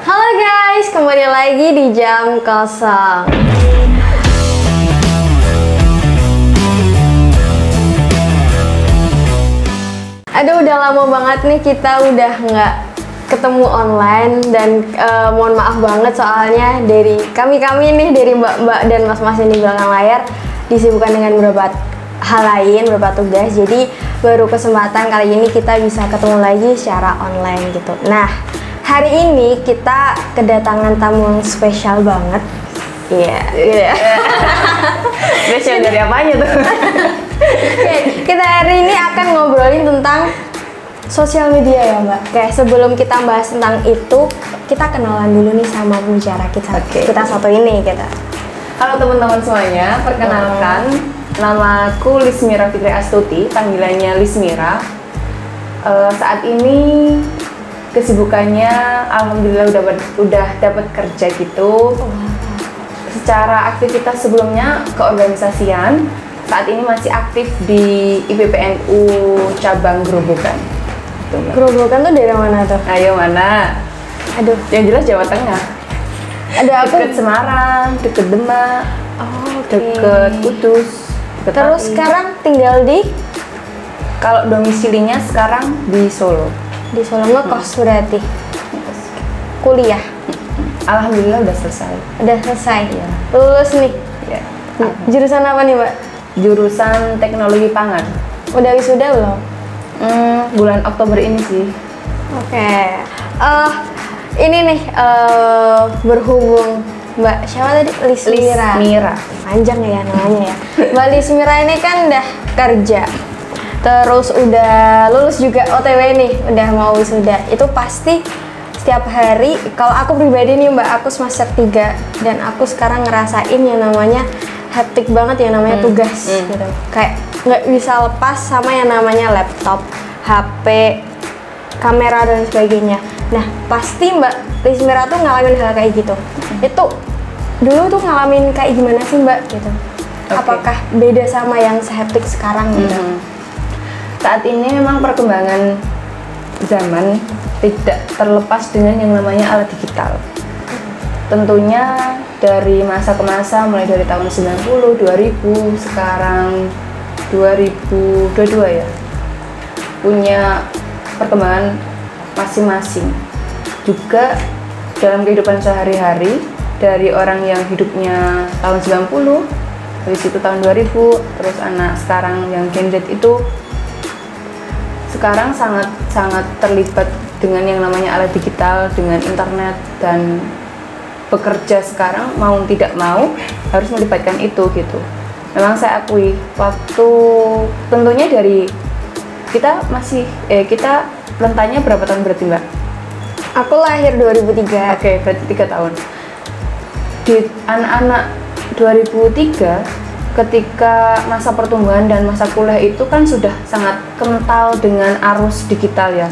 Halo guys, kembali lagi di Jam Kosong. Aduh, udah lama banget nih kita udah nggak ketemu online dan mohon maaf banget soalnya dari kami nih, dari mbak-mbak dan mas-mas yang di belakang layar disibukkan dengan beberapa hal lain, beberapa tugas. Jadi baru kesempatan kali ini kita bisa ketemu lagi secara online gitu. Nah, hari ini kita kedatangan tamu yang spesial banget. Iya. Spesial dari apanya tuh? Kita hari ini akan ngobrolin tentang sosial media ya Mbak. Kayak sebelum kita bahas tentang itu, kita kenalan dulu nih sama pembicara kita. Kita satu ini kita. Halo teman-teman semuanya, perkenalkan namaku Lismira Fitri Astuti, panggilannya Lismira. Saat ini kesibukannya alhamdulillah udah dapat kerja gitu. Secara aktivitas sebelumnya keorganisasian, saat ini masih aktif di IPPNU cabang Grobogan. Grobogan tuh dari mana tuh? Ayo mana? Aduh, yang jelas Jawa Tengah. Ada apa? Deket Semarang, deket Demak, deket Kudus. Terus sekarang tinggal di? Kalau domisilinya sekarang di Solo. Di Solo ngekos berarti? Kuliah? Alhamdulillah udah selesai. Udah selesai? Ya. Lulus nih? Ya. Jurusan apa nih Mbak? Jurusan Teknologi Pangan. Udah wisuda belum? Bulan Oktober ini sih. Oke. Ini nih berhubung Mbak siapa tadi? Lismira. Panjang ya namanya ya. Mbak Lismira ini kan udah kerja, terus udah lulus juga OTW nih, udah mau wisuda. Itu pasti setiap hari, kalau aku pribadi nih Mbak, aku semester 3 dan aku sekarang ngerasain yang namanya hektik banget, yang namanya tugas gitu. Kayak nggak bisa lepas sama yang namanya laptop, HP, kamera dan sebagainya. Nah, pasti Mbak Lismira tuh ngalamin hal kayak gitu. Itu dulu tuh ngalamin kayak gimana sih Mbak gitu? Apakah beda sama yang sehektik sekarang gitu? Saat ini memang perkembangan zaman tidak terlepas dengan yang namanya alat digital. Tentunya dari masa ke masa, mulai dari tahun 90, 2000, sekarang 2022 ya, punya perkembangan masing-masing. Juga dalam kehidupan sehari-hari, dari orang yang hidupnya tahun 90, habis itu tahun 2000, terus anak sekarang yang Gen Z itu sekarang sangat terlibat dengan yang namanya alat digital, dengan internet, dan bekerja sekarang mau tidak mau harus melibatkan itu gitu. Memang saya akui waktu tentunya dari kita masih kita rentanya berapa tahun berarti Mbak? Aku lahir 2003. Oke, berarti 3 tahun. Di anak-anak 2003 ketika masa pertumbuhan dan masa kuliah itu kan sudah sangat kental dengan arus digital ya.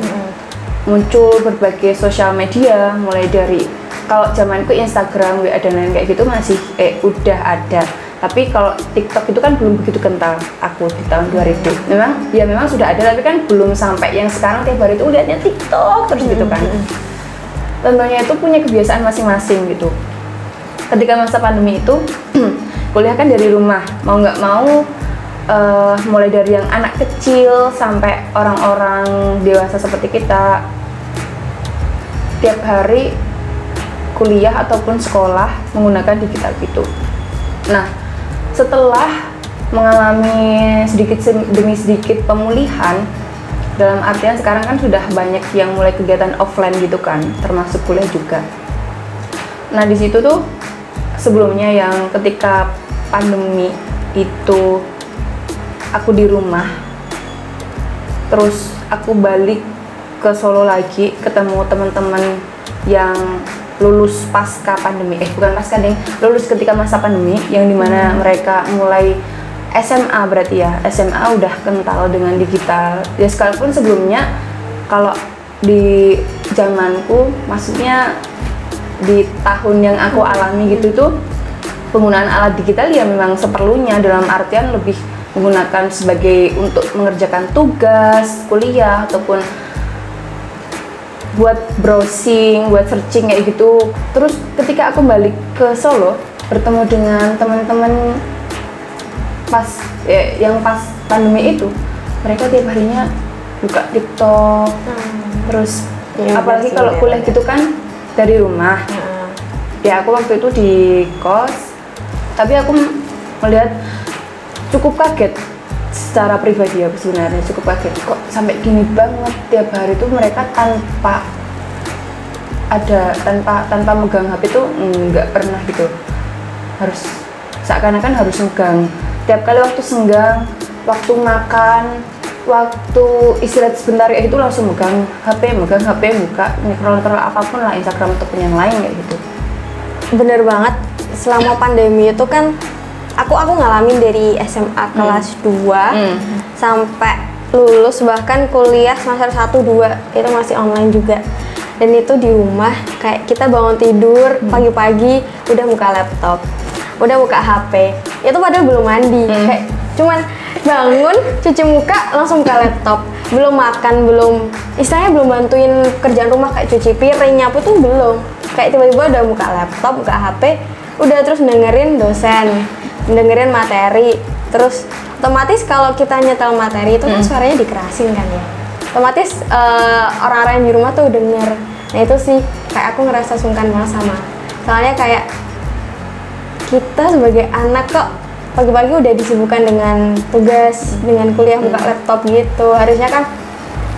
Muncul berbagai sosial media, mulai dari kalau zamanku Instagram, WA dan lain kayak gitu masih udah ada. Tapi kalau TikTok itu kan belum begitu kental aku di tahun 2000. Memang sudah ada, tapi kan belum sampai yang sekarang tiap hari itu lihatnya TikTok terus gitu kan. Tentunya itu punya kebiasaan masing-masing gitu. Ketika masa pandemi itu kuliah kan dari rumah, mau nggak mau mulai dari yang anak kecil sampai orang-orang dewasa seperti kita, tiap hari kuliah ataupun sekolah menggunakan digital gitu. Nah, setelah mengalami sedikit demi sedikit pemulihan, dalam artian sekarang kan sudah banyak yang mulai kegiatan offline gitu kan, termasuk kuliah juga. Nah, di situ tuh sebelumnya yang ketika pandemi itu aku di rumah, terus aku balik ke Solo lagi, ketemu teman-teman yang lulus pasca pandemi, bukan pasca deh, lulus ketika masa pandemi, yang dimana mereka mulai SMA berarti ya, SMA udah kental dengan digital. Ya sekalipun sebelumnya kalau di zamanku, maksudnya di tahun yang aku alami gitu tuh, penggunaan alat digital ya memang seperlunya, dalam artian lebih menggunakan sebagai untuk mengerjakan tugas kuliah ataupun buat browsing, buat searching kayak gitu. Terus ketika aku balik ke Solo, bertemu dengan teman-teman yang pas pandemi itu, mereka tiap harinya buka TikTok. Terus Ya, apalagi kalau kuliah gitu kan dari rumah. Ya aku waktu itu di kos, tapi aku melihat cukup kaget secara pribadi aku sebenarnya cukup kaget kok sampai gini banget tiap hari itu mereka tanpa megang HP itu nggak pernah gitu, harus seakan-akan harus megang tiap kali waktu senggang, waktu makan, waktu istirahat sebentar kayak gitu langsung megang HP buka scroll apapun lah, Instagram ataupun yang lain kayak gitu. Bener banget, selama pandemi itu kan aku ngalamin dari SMA kelas 2 sampai lulus, bahkan kuliah semester 1, 2 itu masih online juga. Dan itu di rumah, kayak kita bangun tidur pagi-pagi udah buka laptop, udah buka HP, itu padahal belum mandi, kayak cuman bangun, cuci muka, langsung buka laptop, belum makan, istilahnya belum bantuin kerjaan rumah kayak cuci piring, nyapu tuh belum, kayak tiba-tiba udah buka laptop, buka HP, udah terus dengerin dosen, dengerin materi. Terus otomatis kalau kita nyetel materi itu kan suaranya dikerasin kan ya, otomatis orang-orang yang di rumah tuh denger. Nah itu sih kayak aku ngerasa sungkan banget soalnya kayak kita sebagai anak kok pagi-pagi udah disibukkan dengan tugas, dengan kuliah, buka laptop gitu. Harusnya kan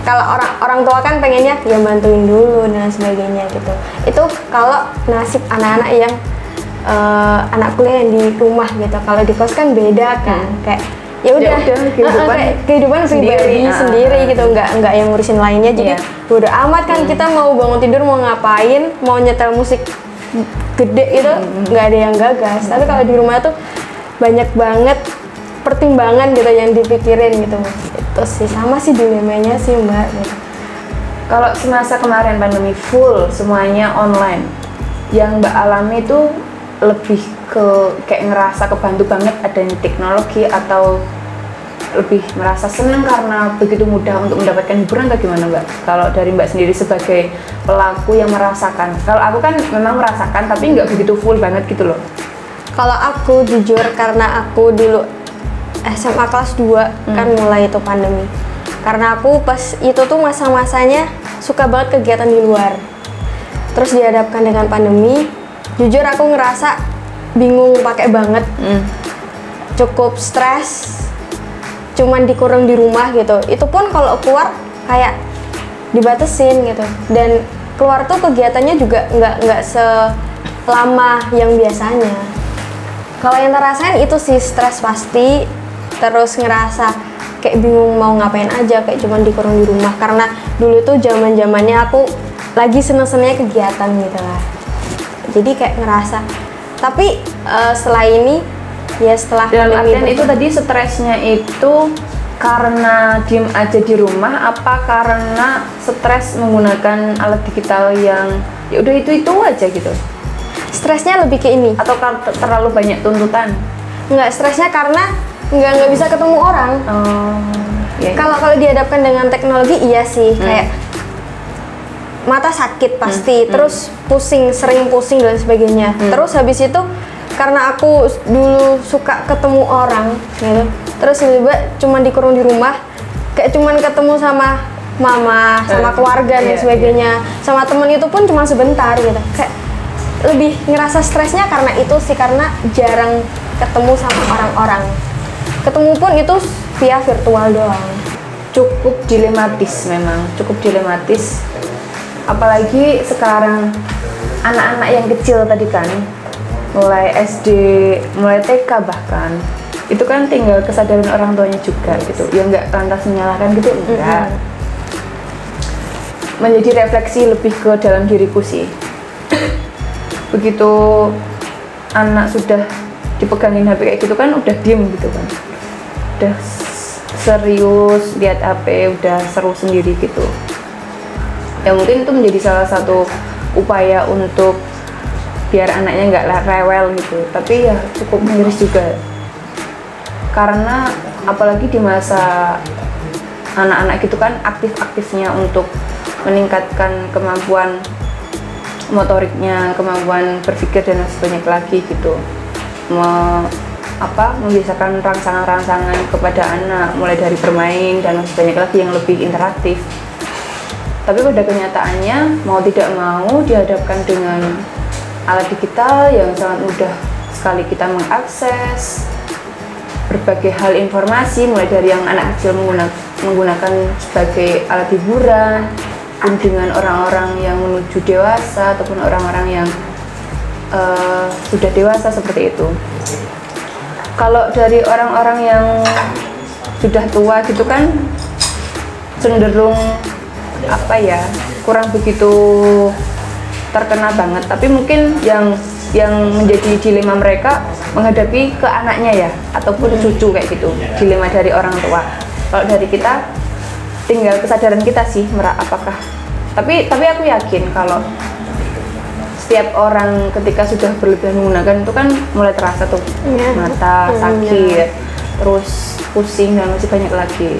kalau orang tua kan pengennya ya bantuin dulu dan sebagainya gitu. Itu kalau nasib anak-anak yang anak kuliah yang di rumah gitu. Kalau di kos kan beda kan, kayak ya udah kehidupan pribadi sendiri gitu, nggak yang ngurusin lainnya. Jadi udah amat kan, kita mau bangun tidur mau ngapain, mau nyetel musik gede itu nggak ada yang gagas. Tapi kalau di rumah tuh banyak banget pertimbangan gitu yang dipikirin gitu. Itu sih sama sih dilemanya sih Mbak gitu. Kalau semasa kemarin pandemi full semuanya online, yang Mbak alami itu lebih ke kayak ngerasa kebantu banget adanya teknologi, atau lebih merasa senang karena begitu mudah untuk mendapatkan hiburan, atau gimana Mbak? Kalau dari Mbak sendiri sebagai pelaku yang merasakan, kalau aku kan memang merasakan tapi nggak begitu full banget gitu loh. Kalau aku jujur, karena aku dulu SMA kelas 2 kan mulai itu pandemi. Karena aku pas itu tuh masa-masanya suka banget kegiatan di luar. Terus dihadapkan dengan pandemi, jujur aku ngerasa bingung pakai banget. Cukup stres, cuman dikurung di rumah gitu. Itu pun kalau keluar kayak dibatesin gitu. Dan keluar tuh kegiatannya juga nggak selama yang biasanya. Kalau yang terasain itu sih stres pasti, terus ngerasa kayak bingung mau ngapain aja, kayak cuman dikurung di rumah. Karena dulu tuh zaman-zamannya aku lagi seneng-senengnya kegiatan gitu lah. Jadi kayak ngerasa. Tapi setelah ini, ya setelah dalam artian itu tadi stresnya itu karena diem aja di rumah, apa karena stres menggunakan alat digital yang ya udah itu aja gitu? Stresnya lebih ke ini. Atau terlalu banyak tuntutan? Nggak, stresnya karena nggak bisa ketemu orang. Kalau dihadapkan dengan teknologi iya sih, kayak mata sakit pasti, terus pusing, sering pusing dan sebagainya. Terus habis itu karena aku dulu suka ketemu orang gitu, terus tiba-tiba cuman dikurung di rumah, kayak cuman ketemu sama mama, sama keluarga dan sebagainya, sama temen itu pun cuma sebentar gitu. Kayak lebih ngerasa stresnya karena itu sih, karena jarang ketemu sama orang-orang. Ketemu pun itu via virtual doang. Cukup dilematis memang, cukup dilematis. Apalagi sekarang anak-anak yang kecil tadi kan, mulai SD, mulai TK bahkan, itu kan tinggal kesadaran orang tuanya juga gitu. Ya nggak lantas menyalahkan gitu, enggak. Menjadi refleksi lebih ke dalam diriku sih. Begitu anak sudah dipegangin HP kayak gitu kan udah diem gitu kan, udah serius lihat HP, udah seru sendiri gitu. Ya mungkin itu menjadi salah satu upaya untuk biar anaknya nggak rewel gitu, tapi ya cukup miris juga karena apalagi di masa anak-anak gitu kan aktif-aktifnya untuk meningkatkan kemampuan motoriknya, kemampuan berpikir dan sebagainya lagi gitu. Membiasakan rangsangan-rangsangan kepada anak mulai dari bermain dan sebagainya lagi yang lebih interaktif. Tapi pada kenyataannya mau tidak mau dihadapkan dengan alat digital yang sangat mudah sekali kita mengakses berbagai hal informasi, mulai dari yang anak kecil menggunakan sebagai alat hiburan, pun dengan orang-orang yang menuju dewasa ataupun orang-orang yang sudah dewasa seperti itu. Kalau dari orang-orang yang sudah tua gitu kan cenderung kurang begitu terkena banget. Tapi mungkin yang menjadi dilema mereka menghadapi ke anaknya ya, ataupun cucu kayak gitu, dilema dari orang tua. Kalau dari kita tinggal kesadaran kita sih, apakah. Tapi aku yakin kalau setiap orang ketika sudah berlebihan menggunakan itu kan mulai terasa tuh mata sakit, terus pusing dan masih banyak lagi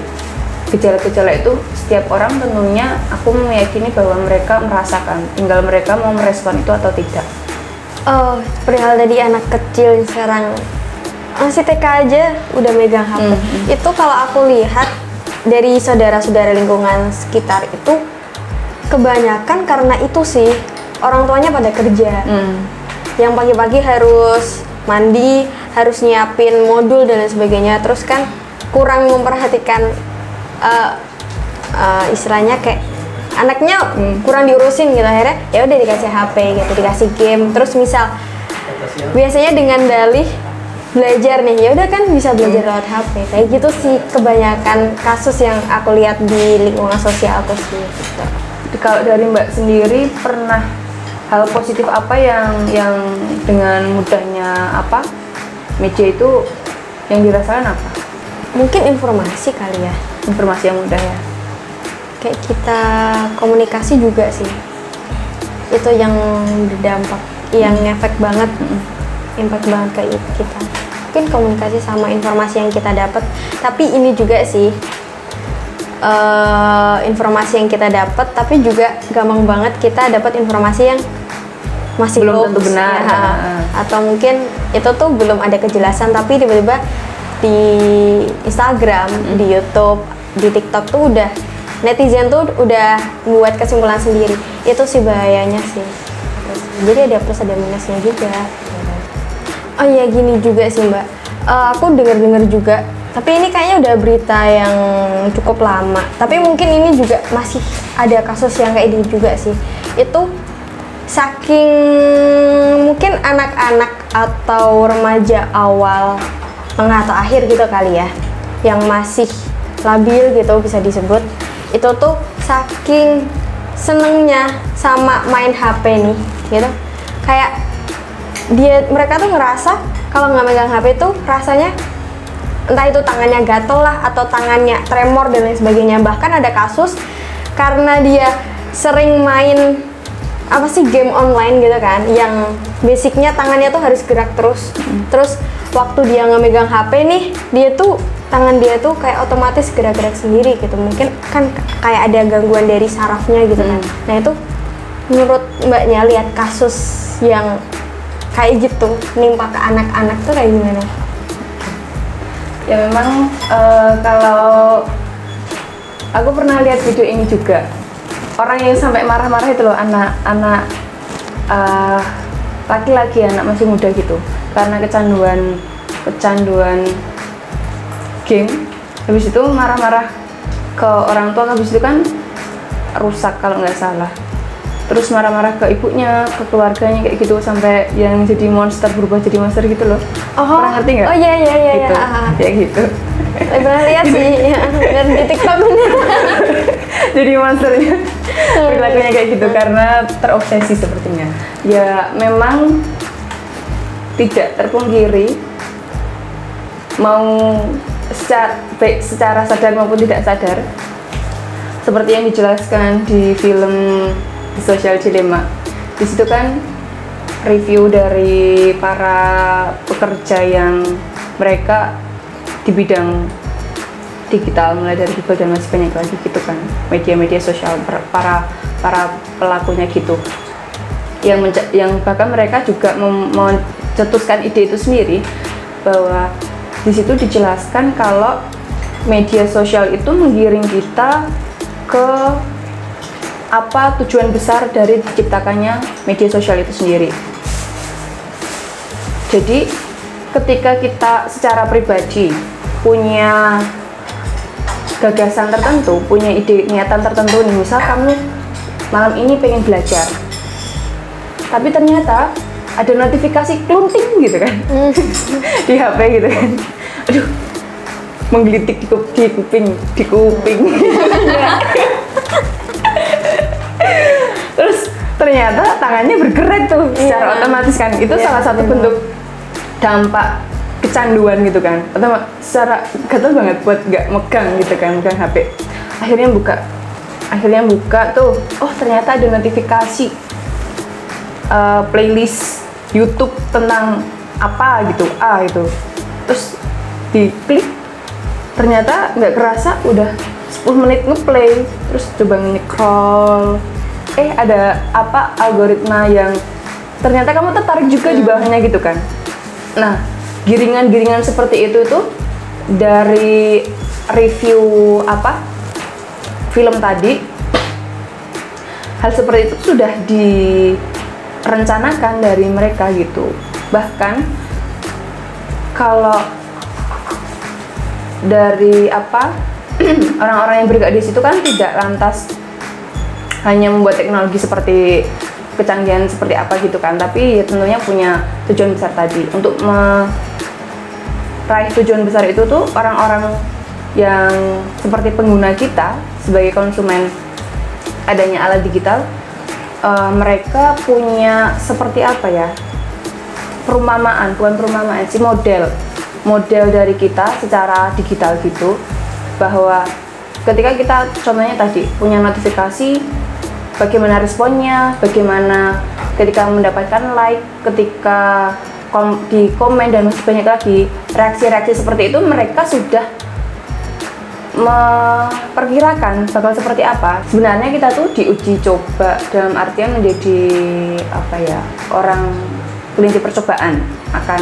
gejala-gejala itu. Setiap orang tentunya aku meyakini bahwa mereka merasakan, tinggal mereka mau merespon itu atau tidak. Oh, perihal tadi anak kecil sekarang masih TK aja udah megang HP. Itu kalau aku lihat dari saudara-saudara lingkungan sekitar itu kebanyakan karena itu sih, orang tuanya pada kerja. Yang pagi-pagi harus mandi, harus nyiapin modul dan lain sebagainya. Terus kan kurang memperhatikan istilahnya kayak anaknya kurang diurusin gitu, akhirnya ya udah dikasih HP gitu, dikasih game. Terus misal biasanya dengan dalih belajar nih, ya udah kan bisa belajar lewat HP kayak gitu sih. Kebanyakan kasus yang aku lihat di lingkungan sosial aku sih gitu. Kalau dari Mbak sendiri pernah hal positif apa yang dengan mudahnya media itu yang dirasakan apa? Mungkin informasi kali ya, informasi yang mudah ya, kayak kita komunikasi juga sih, itu yang berdampak, yang efek banget, impact banget ke kita. Mungkin komunikasi sama informasi yang kita dapat. Tapi ini juga sih, informasi yang kita dapat, tapi juga gampang banget kita dapat informasi yang masih belum tentu benar ya. Atau mungkin itu tuh belum ada kejelasan, tapi tiba-tiba di Instagram, di YouTube, di TikTok tuh udah netizen tuh udah buat kesimpulan sendiri. Itu sih bahayanya sih. Jadi ada plus ada minusnya juga. Oh iya, gini juga sih Mbak, aku dengar juga, tapi ini kayaknya udah berita yang cukup lama, tapi mungkin ini juga masih ada kasus yang kayak ini juga sih. Itu saking mungkin anak-anak atau remaja awal tengah atau akhir gitu kali ya, yang masih labil gitu bisa disebut, itu tuh saking senengnya sama main HP nih gitu, kayak mereka tuh ngerasa kalau nggak megang HP tuh rasanya entah itu tangannya gatel lah atau tangannya tremor dan lain sebagainya. Bahkan ada kasus karena dia sering main game online gitu kan, yang basicnya tangannya tuh harus gerak terus. Terus waktu dia nggak megang HP nih, tangan dia tuh kayak otomatis gerak-gerak sendiri gitu. Mungkin kan kayak ada gangguan dari sarafnya gitu kan. Nah itu menurut Mbaknya lihat kasus yang kayak gitu nimpa ke anak-anak tuh kayak gimana? Ya memang kalau aku pernah lihat video ini juga, orang yang sampai marah-marah itu loh, anak laki-laki, anak masih muda gitu, karena kecanduan game. Habis itu marah-marah ke orang tua, habis itu kan rusak kalau nggak salah. Terus marah-marah ke ibunya, ke keluarganya kayak gitu, sampai yang jadi monster, berubah jadi monster gitu loh. Pernah ngerti nggak? Oh iya gitu. Kayak gitu. Pernah lihat sih, ya, di TikTok bener. Jadi monsternya perilakunya kayak gitu karena terobsesi sepertinya. Ya memang tidak terpungkiri, mau secara sadar maupun tidak sadar, seperti yang dijelaskan di film The Social Dilemma. Di situ kan review dari para pekerja yang mereka di bidang digital, mulai dari Google dan masih banyak lagi gitu kan, media-media sosial para pelakunya gitu, yang bahkan mereka juga mencetuskan ide itu sendiri, bahwa di situ dijelaskan kalau media sosial itu menggiring kita ke apa tujuan besar dari diciptakannya media sosial itu sendiri. Jadi ketika kita secara pribadi punya gagasan tertentu, punya ide niatan tertentu nih, misal kamu malam ini pengen belajar, tapi ternyata ada notifikasi klunting gitu kan di HP gitu kan, aduh, menggelitik di kuping terus ternyata tangannya bergerak tuh secara otomatis kan, itu salah satu bentuk dampak kecanduan gitu kan, atau secara gatel banget buat nggak megang gitu kan, megang HP. Akhirnya buka tuh, oh ternyata ada notifikasi playlist YouTube tentang apa gitu, itu terus diklik, ternyata nggak kerasa udah 10 menit ngeplay, terus coba nge-scroll, ada apa algoritma yang ternyata kamu tertarik juga di bawahnya gitu kan. Nah, giringan-giringan seperti itu tuh dari review apa film tadi, hal seperti itu sudah direncanakan dari mereka gitu. Bahkan kalau dari apa orang-orang yang bergerak di situ kan tidak lantas hanya membuat teknologi seperti kecanggihan seperti apa gitu kan, tapi ya tentunya punya tujuan besar tadi. Untuk meraih tujuan besar itu tuh orang-orang yang seperti pengguna kita sebagai konsumen adanya alat digital, mereka punya seperti apa ya, bukan perumpamaan sih, model dari kita secara digital gitu, bahwa ketika kita contohnya tadi punya notifikasi, bagaimana responnya, bagaimana ketika mendapatkan like, ketika di komen dan masih banyak lagi reaksi-reaksi seperti itu, mereka sudah memperkirakan bakal seperti apa. Sebenarnya kita tuh diuji coba dalam artian menjadi apa ya, orang kelinci percobaan akan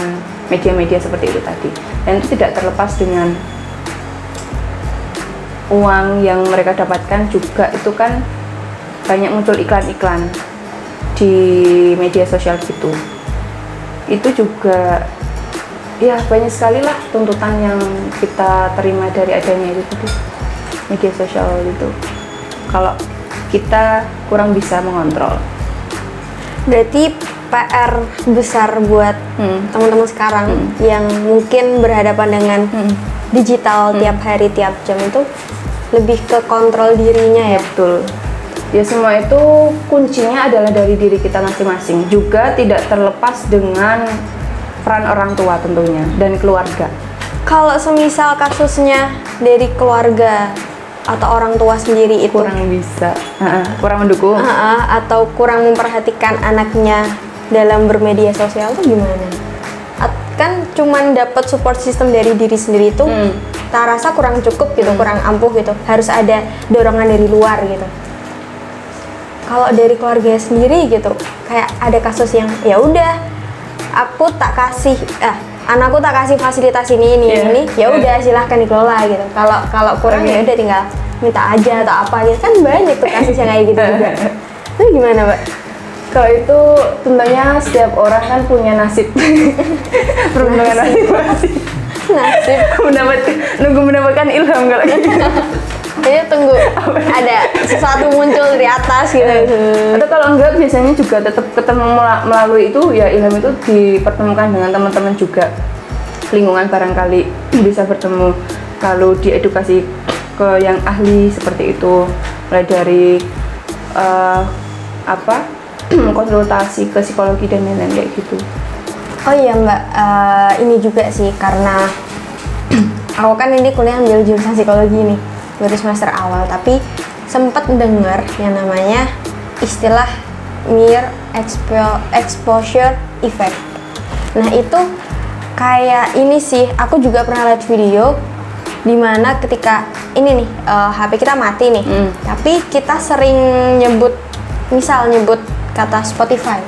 media-media seperti itu tadi, dan itu tidak terlepas dengan uang yang mereka dapatkan juga. Itu kan banyak muncul iklan-iklan di media sosial gitu, itu juga ya banyak sekali lah tuntutan yang kita terima dari adanya itu tadi, media sosial itu, kalau kita kurang bisa mengontrol. Berarti PR besar buat teman-teman sekarang yang mungkin berhadapan dengan digital tiap hari, tiap jam, itu lebih ke kontrol dirinya ya. Betul. Ya, semua itu kuncinya adalah dari diri kita masing-masing, juga tidak terlepas dengan peran orang tua tentunya dan keluarga. Kalau semisal kasusnya dari keluarga atau orang tua sendiri itu kurang bisa, kurang mendukung, atau kurang memperhatikan anaknya dalam bermedia sosial tuh gimana? Kan cuman dapat support system dari diri sendiri itu tak rasa kurang cukup gitu, kurang ampuh gitu, harus ada dorongan dari luar gitu. Kalau dari keluarga sendiri gitu, kayak ada kasus yang ya udah aku tak kasih anakku tak kasih fasilitas ini, ya udah silahkan dikelola gitu. Kalau kurang ya udah tinggal minta aja atau apa gitu, kan banyak tuh kasus yang kayak gitu juga. Itu gimana, Mbak? Kalau itu tentunya setiap orang kan punya nasib, peruntungan nasib, mendapatkan ilham kalau gitu. Jadi tunggu ada sesuatu muncul dari atas gitu. Atau kalau enggak, biasanya juga tetap ketemu melalui itu ya, ilham itu dipertemukan dengan teman-teman juga, lingkungan barangkali bisa bertemu, lalu diedukasi ke yang ahli seperti itu, mulai dari konsultasi ke psikologi dan lain-lain kayak gitu. Oh iya Mbak, ini juga sih karena aku kan ini kuliah ambil jurusan psikologi nih, baru semester awal, tapi sempat dengar yang namanya istilah mere exposure effect. Nah itu kayak ini sih, aku juga pernah lihat video dimana ketika ini nih HP kita mati nih, tapi kita sering nyebut kata Spotify.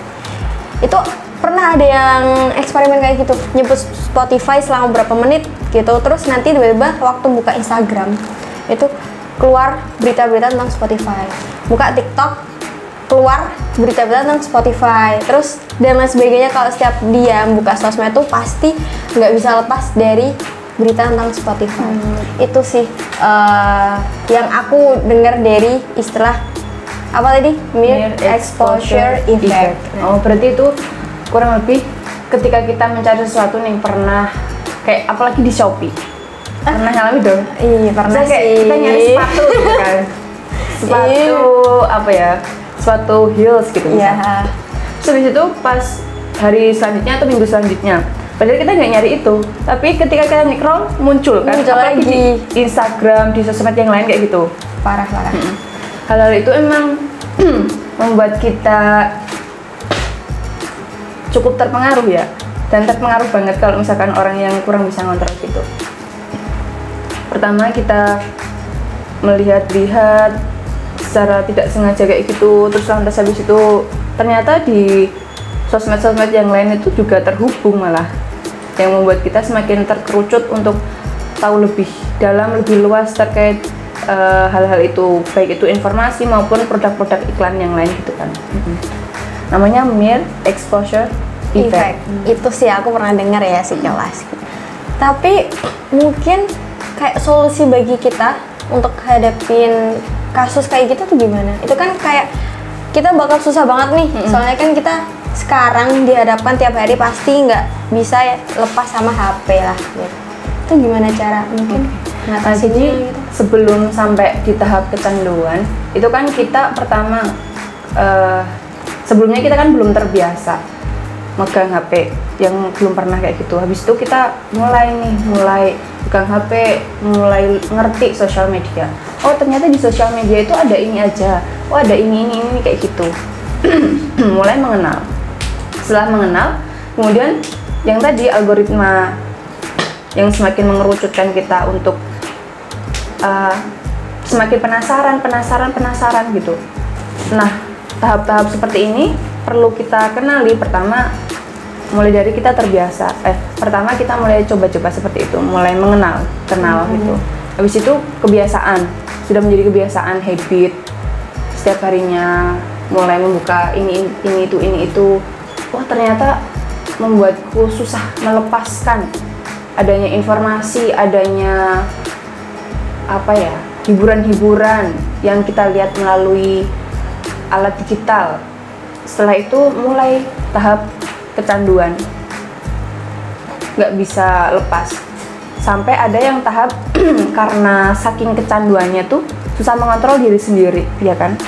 Itu pernah ada yang eksperimen kayak gitu, nyebut Spotify selama berapa menit gitu, terus nanti tiba-tiba waktu buka Instagram itu keluar berita-berita tentang Spotify, buka TikTok keluar berita-berita tentang Spotify, terus dan lain sebagainya. Kalau setiap dia buka sosmed tuh pasti nggak bisa lepas dari berita tentang Spotify. Itu sih yang aku dengar dari istilah apa tadi, mere exposure effect. Oh, berarti itu kurang lebih ketika kita mencari sesuatu nih, pernah kayak apalagi di Shopee, pernah ngalamin dong? Iya pernah sih. Kayak kita nyari sepatu gitu kan, sepatu apa ya, sepatu heels gitu misalnya. Terus habis itu pas hari selanjutnya atau minggu selanjutnya, padahal kita nggak nyari itu, tapi ketika kita scroll muncul kan, apalagi di Instagram, di sosmed yang lain kayak gitu. Parah. Hal-hal itu emang membuat kita cukup terpengaruh ya, dan terpengaruh banget kalau misalkan orang yang kurang bisa ngontrol gitu. Pertama, kita melihat-lihat secara tidak sengaja kayak gitu, terus lantas habis itu ternyata di sosmed-sosmed yang lain itu juga terhubung, malah yang membuat kita semakin terkerucut untuk tahu lebih dalam, lebih luas terkait hal-hal itu, baik itu informasi maupun produk-produk iklan yang lain gitu kan. Namanya mere exposure effect. Itu sih aku pernah dengar ya sekilas. Tapi mungkin kayak solusi bagi kita untuk hadapin kasus kayak gitu tuh gimana? Itu kan kayak kita bakal susah banget nih, soalnya kan kita sekarang dihadapkan tiap hari pasti nggak bisa ya lepas sama HP lah gitu. Itu gimana cara mungkin ngatasinnya jadi gitu? Sebelum sampai di tahap kecanduan itu kan kita pertama sebelumnya kita kan belum terbiasa megang HP, yang belum pernah kayak gitu. Habis itu kita mulai pegang HP, mulai ngerti sosial media. Oh ternyata di sosial media itu ada ini aja, oh ada ini kayak gitu. Mulai mengenal. Setelah mengenal, kemudian yang tadi algoritma yang semakin mengerucutkan kita untuk semakin penasaran gitu. Nah, tahap-tahap seperti ini perlu kita kenali. Pertama, mulai dari kita terbiasa. Pertama kita mulai coba-coba seperti itu, mulai kenal gitu. Habis itu kebiasaan, sudah menjadi kebiasaan, habit. Setiap harinya mulai membuka ini itu. Wah, ternyata membuatku susah melepaskan adanya informasi, adanya hiburan-hiburan yang kita lihat melalui alat digital. Setelah itu mulai tahap kecanduan, nggak bisa lepas. Sampai ada yang tahap karena saking kecanduannya tuh susah mengontrol diri sendiri, ya kan?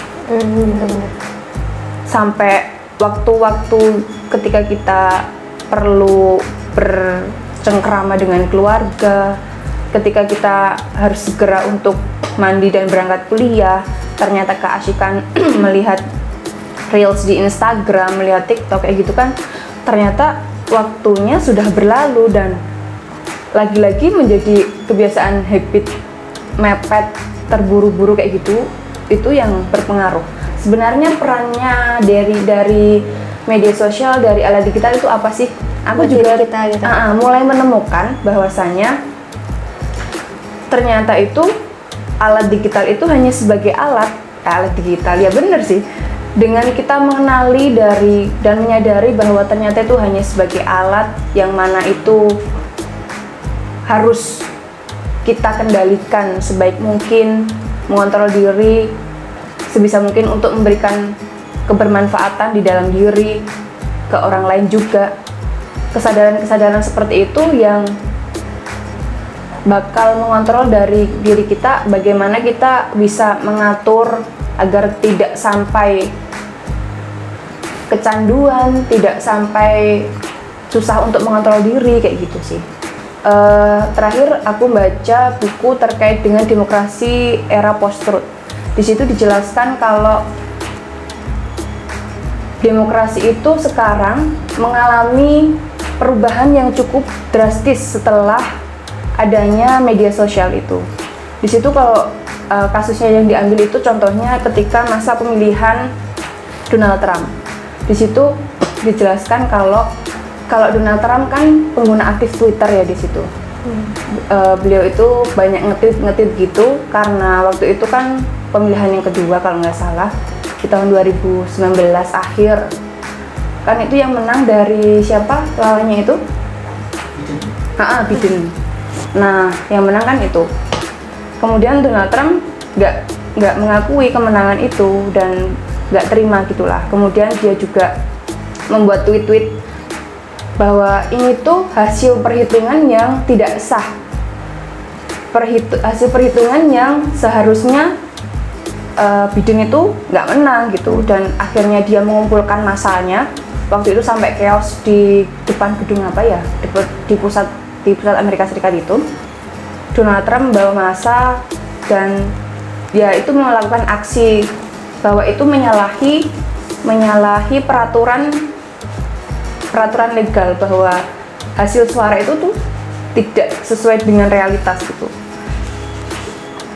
Sampai waktu-waktu ketika kita perlu bercengkrama dengan keluarga, ketika kita harus segera untuk mandi dan berangkat kuliah, ternyata keasikan melihat reels di Instagram, melihat TikTok kayak gitu kan, ternyata waktunya sudah berlalu dan lagi-lagi menjadi kebiasaan, habit mepet, terburu-buru kayak gitu. Itu yang berpengaruh. Sebenarnya perannya dari media sosial, dari alat digital itu apa sih? Aku juga kita gitu. Mulai menemukan bahwasannya ternyata itu alat digital itu hanya sebagai alat digital, ya bener sih. Dengan kita mengenali dan menyadari bahwa ternyata itu hanya sebagai alat yang mana itu harus kita kendalikan sebaik mungkin, mengontrol diri sebisa mungkin untuk memberikan kebermanfaatan di dalam diri ke orang lain juga. Kesadaran-kesadaran seperti itu yang bakal mengontrol dari diri kita, bagaimana kita bisa mengatur agar tidak sampai kecanduan, tidak sampai susah untuk mengontrol diri kayak gitu sih. Terakhir aku baca buku terkait dengan demokrasi era post-truth. Di situ dijelaskan kalau demokrasi itu sekarang mengalami perubahan yang cukup drastis setelah adanya media sosial itu. Di situ kalau kasusnya yang diambil itu contohnya ketika masa pemilihan Donald Trump. Di situ dijelaskan kalau Donald Trump kan pengguna aktif Twitter ya di situ. Beliau itu banyak nge-tweet gitu karena waktu itu kan pemilihan yang kedua kalau nggak salah di tahun 2019 akhir kan itu yang menang dari siapa lawannya itu? Biden. Nah yang menang kan itu. Kemudian Donald Trump nggak mengakui kemenangan itu dan nggak terima gitulah. Kemudian dia juga membuat tweet-tweet bahwa ini tuh hasil perhitungan yang tidak sah, hasil perhitungan yang seharusnya Biden itu nggak menang gitu, dan akhirnya dia mengumpulkan masanya waktu itu sampai chaos di depan gedung apa ya, di pusat Amerika Serikat itu. Donald Trump membawa massa dan ya itu melakukan aksi bahwa itu menyalahi peraturan legal, bahwa hasil suara itu tuh tidak sesuai dengan realitas gitu.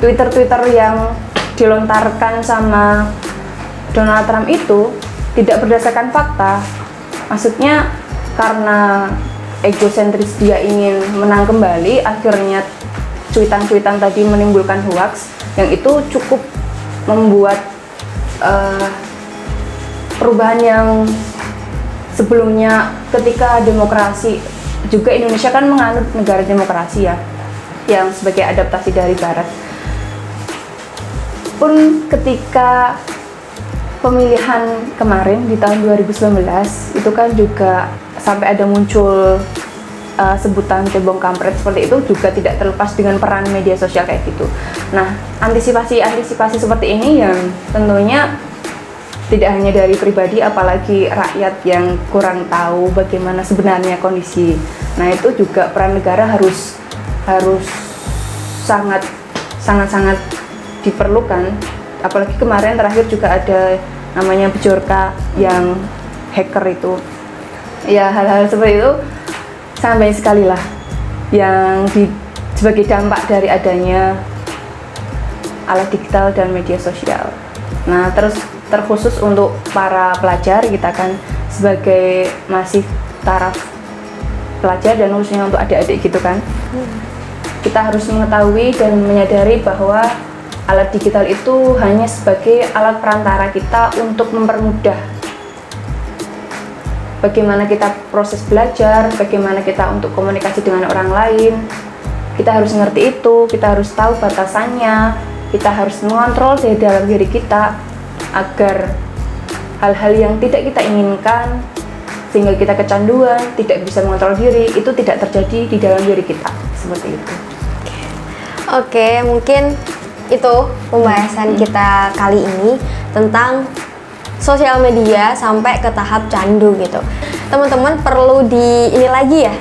Twitter yang dilontarkan sama Donald Trump itu tidak berdasarkan fakta. Maksudnya karena egosentris dia ingin menang kembali, akhirnya cuitan-cuitan tadi menimbulkan hoax yang itu cukup membuat perubahan yang sebelumnya ketika demokrasi, juga Indonesia kan menganut negara demokrasi ya, yang sebagai adaptasi dari Barat. Pun ketika pemilihan kemarin di tahun 2019 itu kan juga sampai ada muncul sebutan cebong kampret seperti itu, juga tidak terlepas dengan peran media sosial kayak gitu. Nah, antisipasi seperti ini yang tentunya tidak hanya dari pribadi, apalagi rakyat yang kurang tahu bagaimana sebenarnya kondisi. Nah, itu juga peran negara harus sangat diperlukan. Apalagi kemarin terakhir juga ada namanya Bjorka yang hacker itu. Ya, hal-hal seperti itu sangat banyak sekali lah yang sebagai dampak dari adanya alat digital dan media sosial. Nah, terkhusus untuk para pelajar, kita kan sebagai masih taraf pelajar dan khususnya untuk adik-adik gitu kan, kita harus mengetahui dan menyadari bahwa alat digital itu hanya sebagai alat perantara kita untuk mempermudah bagaimana kita proses belajar, bagaimana kita untuk komunikasi dengan orang lain. Kita harus ngerti itu, kita harus tahu batasannya, kita harus mengontrol dari dalam diri kita agar hal-hal yang tidak kita inginkan sehingga kita kecanduan, tidak bisa mengontrol diri, itu tidak terjadi di dalam diri kita, seperti itu. Oke, mungkin itu pembahasan kita kali ini tentang sosial media sampai ke tahap candu gitu. Teman-teman perlu ini lagi ya,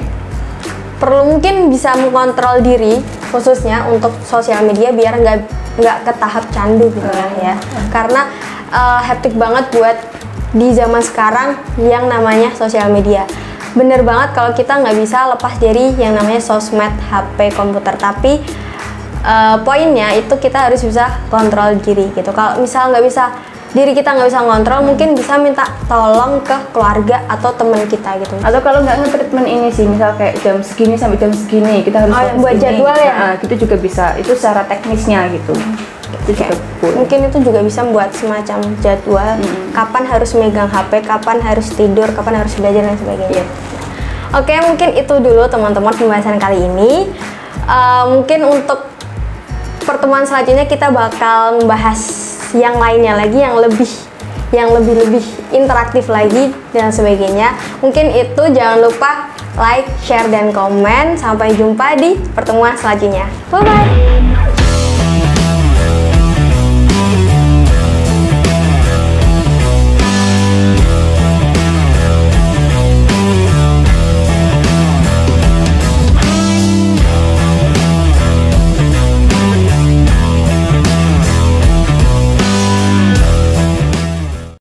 perlu mungkin bisa mengontrol diri khususnya untuk sosial media biar nggak ke tahap candu gitu ya. Karena hektik banget buat di zaman sekarang yang namanya sosial media. Bener banget kalau kita nggak bisa lepas dari yang namanya sosmed, HP, komputer. Tapi poinnya itu kita harus bisa kontrol diri gitu. Kalau misal diri kita nggak bisa ngontrol, mungkin bisa minta tolong ke keluarga atau teman kita gitu. Atau kalau nggak nge-treatment ini sih, misal kayak jam segini sampai jam segini kita harus buat jadwal ya. Nah, gitu juga bisa. Itu secara teknisnya gitu. Itu juga boleh. Mungkin itu juga bisa buat semacam jadwal. Kapan harus megang HP, kapan harus tidur, kapan harus belajar dan sebagainya. Oke, mungkin itu dulu teman-teman pembahasan kali ini. Mungkin untuk pertemuan selanjutnya kita bakal membahas yang lainnya lagi, yang lebih interaktif lagi dan sebagainya. Mungkin itu, jangan lupa like, share dan komen. Sampai jumpa di pertemuan selanjutnya. Bye bye.